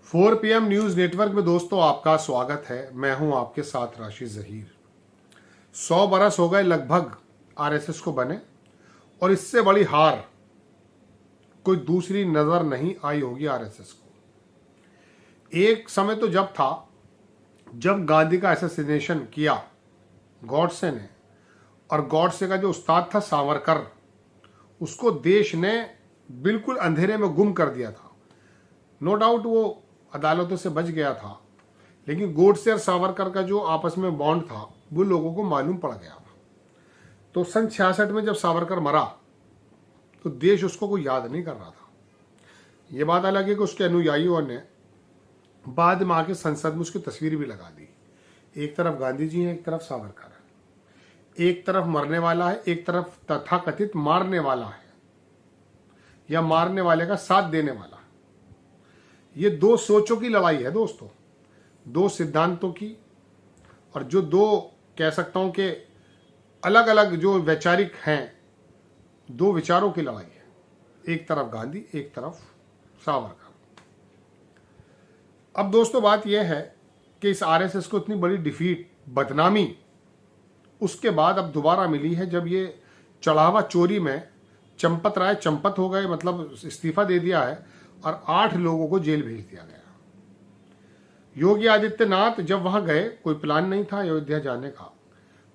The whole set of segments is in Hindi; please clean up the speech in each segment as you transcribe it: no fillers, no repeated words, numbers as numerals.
4 PM न्यूज नेटवर्क में दोस्तों आपका स्वागत है। मैं हूं आपके साथ राशिद जहीर। 100 बरस हो गए लगभग आरएसएस को बने और इससे बड़ी हार कोई दूसरी नजर नहीं आई होगी आरएसएस को। एक समय तो जब गांधी का असैसिनेशन किया गॉडसे ने, और गॉडसे का जो उस्ताद था सावरकर, उसको देश ने बिल्कुल अंधेरे में गुम कर दिया था। नो डाउट वो अदालतों से बच गया था, लेकिन गोडसे और सावरकर का जो आपस में बॉन्ड था वो लोगों को मालूम पड़ गया था। तो सन 66 में जब सावरकर मरा तो देश उसको कोई याद नहीं कर रहा था। ये बात अलग है कि उसके अनुयायियों ने बाद में आके संसद में उसकी तस्वीर भी लगा दी। एक तरफ गांधी जी है, एक तरफ सावरकर है। एक तरफ मरने वाला है, एक तरफ तथाकथित मारने वाला है या मारने वाले का साथ देने वाला। ये दो सोचों की लड़ाई है दोस्तों, दो सिद्धांतों की, और जो दो कह सकता हूं कि अलग अलग जो वैचारिक हैं, दो विचारों की लड़ाई है। एक तरफ गांधी, एक तरफ सावरकर। अब दोस्तों बात यह है कि इस आरएसएस को इतनी बड़ी डिफीट, बदनामी उसके बाद अब दोबारा मिली है, जब ये चढ़ावा चोरी में चंपत राय चंपत हो गए, मतलब इस्तीफा दे दिया है और 8 लोगों को जेल भेज दिया गया। योगी आदित्यनाथ जब वहां गए, कोई प्लान नहीं था अयोध्या जाने का।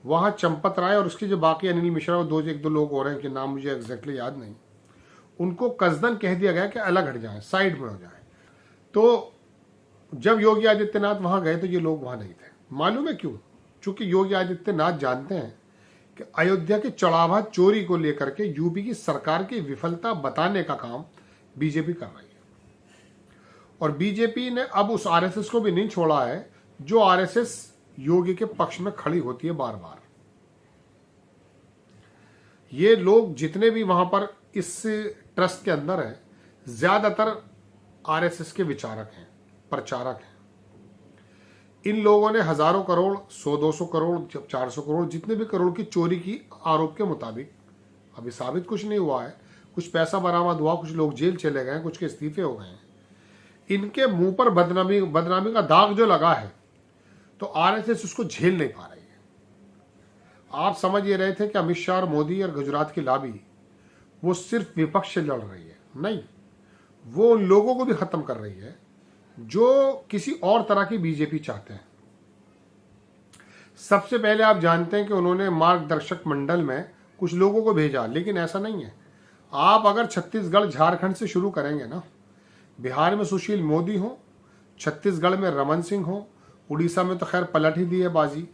वहां चंपत राय और उसके जो बाकी अनिल मिश्रा और एक दो लोग हो रहे हैं कि नाम मुझे एग्जैक्टली याद नहीं, उनको कसदन कह दिया गया कि अलग हट जाएं, साइड में हो जाएं। तो जब योगी आदित्यनाथ वहां गए तो ये लोग वहां नहीं थे। मालूम है क्यों? चूंकि योगी आदित्यनाथ जानते हैं कि अयोध्या के चढ़ावा चोरी को लेकर के यूपी की सरकार की विफलता बताने का काम बीजेपी कर रही है। और बीजेपी ने अब उस आरएसएस को भी नहीं छोड़ा है जो आरएसएस योगी के पक्ष में खड़ी होती है बार बार। ये लोग जितने भी वहां पर इस ट्रस्ट के अंदर हैं, ज्यादातर आरएसएस के विचारक हैं, प्रचारक हैं। इन लोगों ने हजारों करोड़, 100-200 करोड़, 400 करोड़, जितने भी करोड़ की चोरी की आरोप के मुताबिक, अभी साबित कुछ नहीं हुआ है, कुछ पैसा बरामद हुआ, कुछ लोग जेल चले गए, कुछ के इस्तीफे हो गए हैं। इनके मुंह पर बदनामी का दाग जो लगा है, तो आरएसएस उसको झेल नहीं पा रही है। आप समझ ये रहे थे कि अमित शाह और मोदी और गुजरात की लॉबी वो सिर्फ विपक्ष से लड़ रही है, नहीं, वो उन लोगों को भी खत्म कर रही है जो किसी और तरह की बीजेपी चाहते हैं। सबसे पहले आप जानते हैं कि उन्होंने मार्गदर्शक मंडल में कुछ लोगों को भेजा, लेकिन ऐसा नहीं है। आप अगर छत्तीसगढ़ झारखंड से शुरू करेंगे ना, बिहार में सुशील मोदी हो, छत्तीसगढ़ में रमन सिंह हो, उड़ीसा में तो खैर पलट ही दी है बाजी,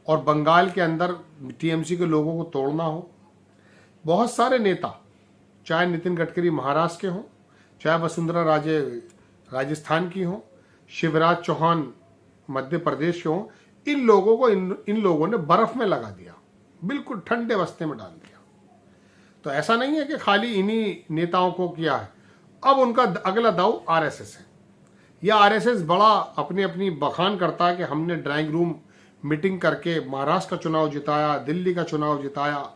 और बंगाल के अंदर टीएमसी के लोगों को तोड़ना हो, बहुत सारे नेता, चाहे नितिन गडकरी महाराष्ट्र के हों, चाहे वसुंधरा राजे राजस्थान की हो, शिवराज चौहान मध्य प्रदेश के हों, इन लोगों को इन लोगों ने बर्फ में लगा दिया, बिल्कुल ठंडे बस्ते में डाल दिया। तो ऐसा नहीं है कि खाली इन्हीं नेताओं को किया है। अब उनका अगला दाव आरएसएस है। यह आरएसएस बड़ा अपनी अपनी बखान करता है कि हमने ड्राइंग रूम मीटिंग करके महाराष्ट्र का चुनाव जिताया, दिल्ली का चुनाव जिताया।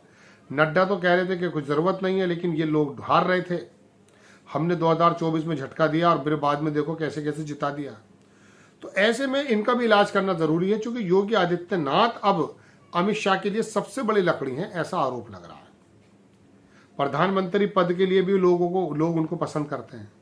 नड्डा तो कह रहे थे कि कुछ जरूरत नहीं है, लेकिन ये लोग हार रहे थे, हमने 2024 में झटका दिया और फिर बाद में देखो कैसे कैसे जिता दिया। तो ऐसे में इनका भी इलाज करना जरूरी है, क्योंकि योगी आदित्यनाथ अब अमित शाह के लिए सबसे बड़ी लकड़ी है, ऐसा आरोप लग रहा है। प्रधानमंत्री पद के लिए भी लोग उनको पसंद करते हैं,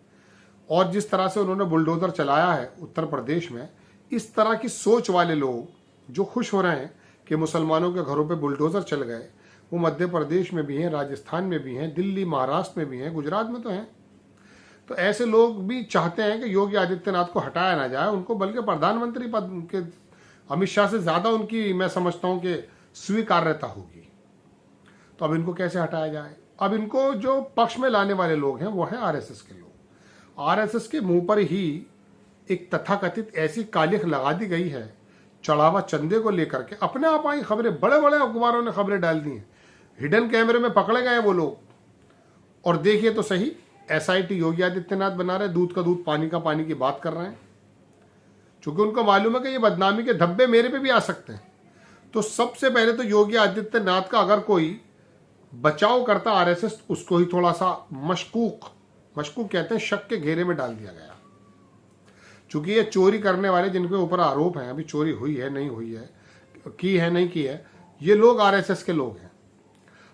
और जिस तरह से उन्होंने बुलडोजर चलाया है उत्तर प्रदेश में, इस तरह की सोच वाले लोग जो खुश हो रहे हैं कि मुसलमानों के घरों पे बुलडोजर चल गए, वो मध्य प्रदेश में भी हैं, राजस्थान में भी हैं, दिल्ली महाराष्ट्र में भी हैं, गुजरात में तो हैं। तो ऐसे लोग भी चाहते हैं कि योगी आदित्यनाथ को हटाया ना जाए उनको, बल्कि प्रधानमंत्री पद के अमित शाह से ज्यादा उनकी, मैं समझता हूं कि स्वीकार्यता होगी। तो अब इनको कैसे हटाया जाए? अब इनको जो पक्ष में लाने वाले लोग हैं वो है आरएसएस के लोग। आरएसएस के मुंह पर ही एक तथाकथित ऐसी कालिख लगा दी गई है चढ़ावा चंदे को लेकर के। अपने आप आई खबरें, बड़े बड़े अखबारों ने खबरें डाल दी हैं, हिडन कैमरे में पकड़े गए वो लोग। और देखिए तो सही, एसआईटी योगी आदित्यनाथ बना रहे, दूध का दूध पानी का पानी की बात कर रहे हैं, क्योंकि उनको मालूम है कि ये बदनामी के धब्बे मेरे पे भी आ सकते हैं। तो सबसे पहले तो योगी आदित्यनाथ का अगर कोई बचाव करता आरएसएस, उसको ही थोड़ा सा मशकूक कहते हैं, शक के घेरे में डाल दिया गया। चूंकि ये चोरी करने वाले जिनके ऊपर आरोप हैं, अभी चोरी हुई है नहीं हुई है, की है नहीं की है, ये लोग आरएसएस के लोग हैं।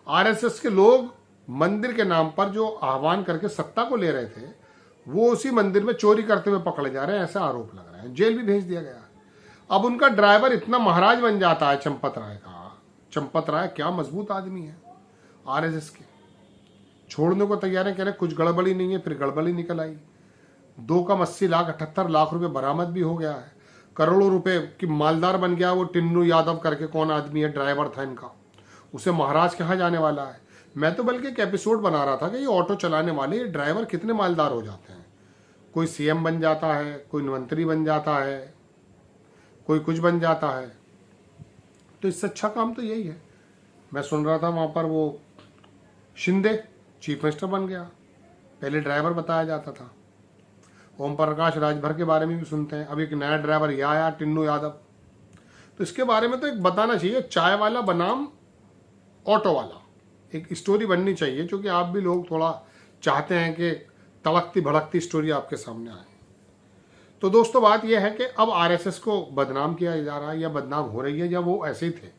आरएसएस के लोग मंदिर के नाम पर जो आह्वान करके सत्ता को ले रहे थे, वो उसी मंदिर में चोरी करते हुए पकड़े जा रहे हैं, ऐसा आरोप लग रहा है। जेल भी भेज दिया गया। अब उनका ड्राइवर इतना महाराज बन जाता है चंपत राय का। चंपत राय क्या मजबूत आदमी है आरएसएस के, छोड़ने को तैयार है, कह रहे कुछ गड़बड़ी नहीं है, फिर गड़बड़ी निकल आई। 2 कम 80 लाख 78 लाख रुपए बरामद भी हो गया है। करोड़ों रुपए की मालदार बन गया वो टिन्नू यादव करके, कौन आदमी है, ड्राइवर था इनका। उसे महाराज कहाँ जाने वाला है। मैं तो बल्कि एक एपिसोड बना रहा था कि ये ऑटो चलाने वाले ये ड्राइवर कितने मालदार हो जाते हैं। कोई सीएम बन जाता है, कोई मंत्री बन जाता है, कोई कुछ बन जाता है। तो इससे अच्छा काम तो यही है। मैं सुन रहा था वहाँ पर वो शिंदे चीफ मिनिस्टर बन गया, पहले ड्राइवर बताया जाता था। ओम प्रकाश राजभर के बारे में भी सुनते हैं। अब एक नया ड्राइवर ये आया, टिन्नू यादव। तो इसके बारे में तो एक बताना चाहिए, चाय वाला बनाम ऑटो वाला, एक स्टोरी बननी चाहिए, क्योंकि आप भी लोग थोड़ा चाहते हैं कि तड़कती भड़कती स्टोरी आपके सामने आए। तो दोस्तों बात यह है कि अब आरएसएस को बदनाम किया जा रहा है या बदनाम हो रही है, या वो ऐसे ही थे।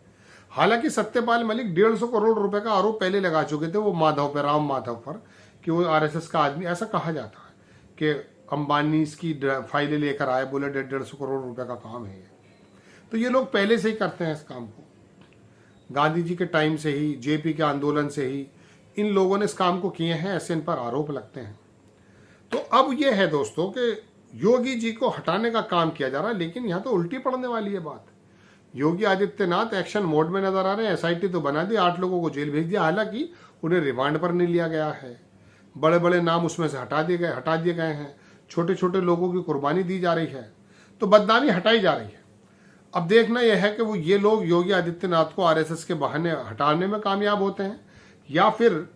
हालांकि सत्यपाल मलिक 150 करोड़ रुपए का आरोप पहले लगा चुके थे वो माधव पर, राम माधव पर, कि वो आरएसएस का आदमी। ऐसा कहा जाता है कि अंबानी इसकी फाइलें लेकर आए, बोले 150 करोड़ रुपए का काम है ये। तो ये लोग पहले से ही करते हैं इस काम को। गांधी जी के टाइम से ही, जेपी के आंदोलन से ही इन लोगों ने इस काम को किए हैं, ऐसे इन पर आरोप लगते हैं। तो अब यह है दोस्तों कि योगी जी को हटाने का काम किया जा रहा है, लेकिन यहां तो उल्टी पड़ने वाली है बात। योगी आदित्यनाथ एक्शन मोड में नजर आ रहे हैं। एसआईटी तो बना दी, 8 लोगों को जेल भेज दिया, हालांकि उन्हें रिमांड पर नहीं लिया गया है। बड़े बड़े नाम उसमें से हटा दिए गए हैं। छोटे छोटे लोगों की कुर्बानी दी जा रही है, तो बदनामी हटाई जा रही है। अब देखना यह है कि वो ये लोग योगी आदित्यनाथ को आरएसएस के बहाने हटाने में कामयाब होते हैं, या फिर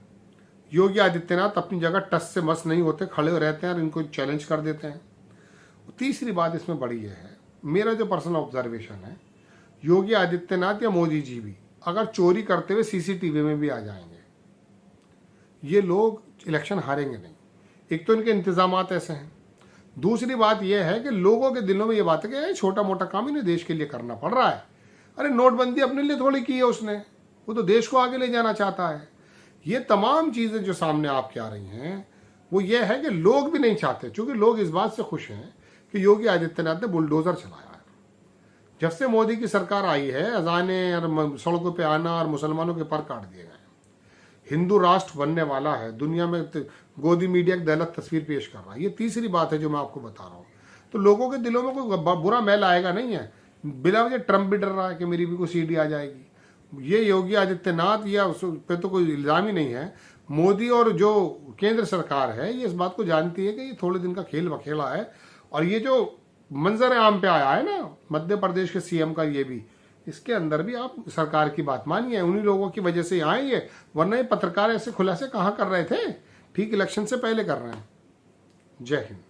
योगी आदित्यनाथ अपनी जगह टस से मस नहीं होते, खड़े रहते हैं और इनको चैलेंज कर देते हैं। तीसरी बात इसमें बड़ी यह है, मेरा जो पर्सनल ऑब्जर्वेशन है, योगी आदित्यनाथ या मोदी जी भी अगर चोरी करते हुए सीसीटीवी में भी आ जाएंगे, ये लोग इलेक्शन हारेंगे नहीं। एक तो इनके इंतजामात ऐसे हैं, दूसरी बात यह है कि लोगों के दिलों में ये बात है कि ये छोटा मोटा काम इन्हें देश के लिए करना पड़ रहा है। अरे नोटबंदी अपने लिए थोड़ी की है उसने, वो तो देश को आगे ले जाना चाहता है। ये तमाम चीजें जो सामने आपके आ रही हैं, वो ये है कि लोग भी नहीं चाहते, क्योंकि लोग इस बात से खुश हैं कि योगी आदित्यनाथ ने बुलडोजर चलाया है। जब से मोदी की सरकार आई है, अजाने और सड़कों पे आना और मुसलमानों के पर काट दिए गए। हिंदू राष्ट्र बनने वाला है, दुनिया में गोदी मीडिया की गलत तस्वीर पेश कर रहा है। ये तीसरी बात है जो मैं आपको बता रहा हूँ। तो लोगों के दिलों में कोई बुरा मैल आएगा नहीं है। बिना वजह ट्रम्प भी डर रहा है कि मेरी भी कोई सीडी आ जाएगी। ये योगी आदित्यनाथ या उस पे तो कोई इल्जाम ही नहीं है। मोदी और जो केंद्र सरकार है ये इस बात को जानती है कि ये थोड़े दिन का खेल बखेड़ा है। और ये जो मंजर आम पे आया है ना मध्य प्रदेश के सीएम का, ये भी इसके अंदर भी आप सरकार की बात मानिए। उन्हीं लोगों की वजह से आए ये, वरना ये पत्रकार ऐसे खुलासे कहाँ कर रहे थे, ठीक इलेक्शन से पहले कर रहे हैं। जय हिंद।